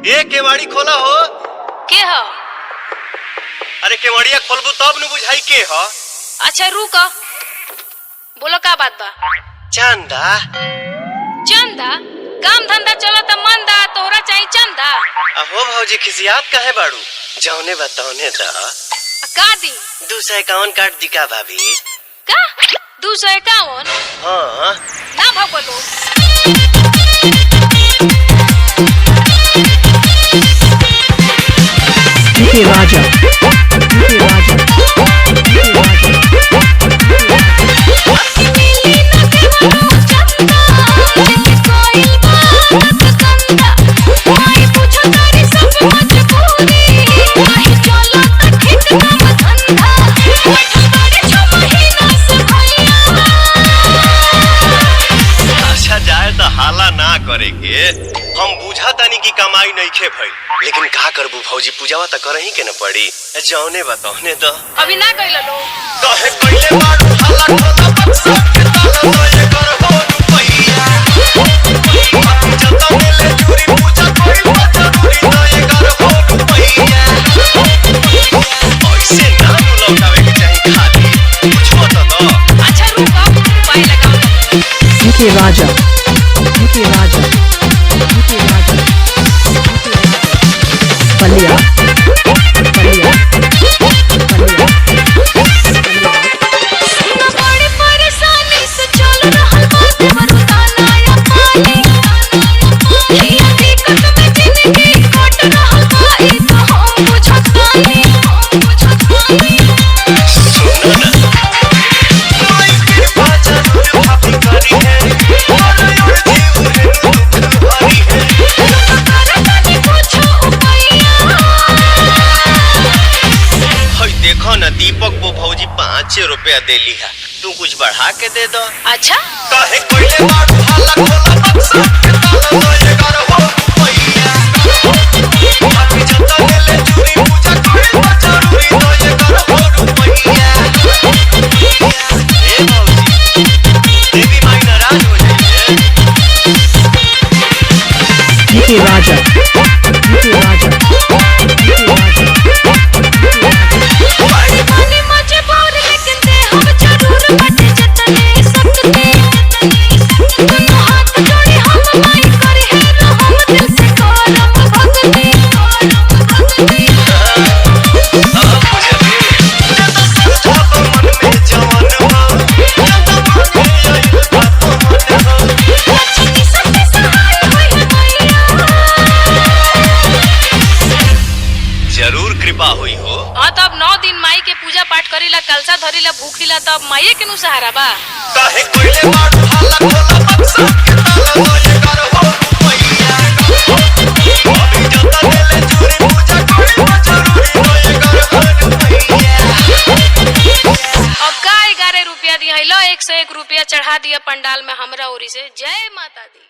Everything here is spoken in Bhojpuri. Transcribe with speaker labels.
Speaker 1: ए केवाड़ी खोला हो।
Speaker 2: के ह?
Speaker 1: अरे केवड़िया खोलबू तब न बुझाई के ह।
Speaker 2: अच्छा रुक, बोलो का बात बा।
Speaker 1: चंदा
Speaker 2: चंदा? काम धंधा चलता मंदा, तोहरा चाहिए चंदा?
Speaker 1: अहो भौजी खिसियात काहे बाड़ू, जौने बताओने दा।
Speaker 2: का दी?
Speaker 1: 251 काट दी का भाभी?
Speaker 2: का 251?
Speaker 1: हाँ
Speaker 2: ना भगवलो।
Speaker 3: राजा
Speaker 1: हाला ना करे के हम बुझा तानी की कमाई नहीं खे भई, लेकिन का करबू भौजी, पूजावा त करही के न पड़ी। जौने बताओने द
Speaker 2: अभी ना कइला लो
Speaker 1: कहे कइले बाड़ू हाला खोला बक्सा के ताला लए करबो रुपैया। जता मिले चूरी पूजा कोई जरूरी लए करबो रुपैया। ऐसे ना लौटावे के चाही खाली कुछ मत द।
Speaker 2: अच्छा रुक, उपाय लगाओ।
Speaker 3: राजा पलिया
Speaker 2: बड़ी परेशानी से चल रहल बात मरुदाना या पानी। ये दिक्कत में जिंदगी कट रहल बा, ई तो हम बुझत बानी।
Speaker 1: सुनो ना माई के बाजा रे भाभी करी है और जीव है दुख भरी है।
Speaker 2: करतनी कुछ उपाया।
Speaker 1: हई देखो ना दीपक वो भौजी 5 रुपया देली है, तू कुछ बढ़ा के दे दो।
Speaker 2: अच्छा
Speaker 1: काहे कोइले बाड़ू हाला खोला बक्सा के ताला लए करबो रुपैया। भाभी जता मिले चूरी पूजा कोई जरूरी लए करबो रुपैया। ए भौजी देवी माई नाराज हो जाइए।
Speaker 3: राजा
Speaker 2: पानी मचे बोर लेकिन दे हम जरूर बटे जतने सकते। दोनों हाथ जोड़े हम माई करे है हम दिल से करम भक्ति।
Speaker 1: सब मुझे जता सब मन में जवान हो, जता मांगे आई बात मन हो।
Speaker 2: लक्ष्मी सबके सहाय होई है मैया।
Speaker 1: जरूर कृपा हुई हो।
Speaker 2: हाँ तब 9 दिन माई के पूजा पाठ करीला, कलसा धरीला, भूखीला, तब माई के नु सहारा बा।
Speaker 1: काहे कोइले बाड़ू हाला खोला बक्सा के ताला लए करबो रुपैया। भाभी जता मिले चूरी पूजा कोई जरूरी लए करबो रुपैया।
Speaker 2: अब का 11 रुपया दिया है लो, 101 रुपया चढ़ा दिया पंडाल में हमरा ओरी से। जय माता दी।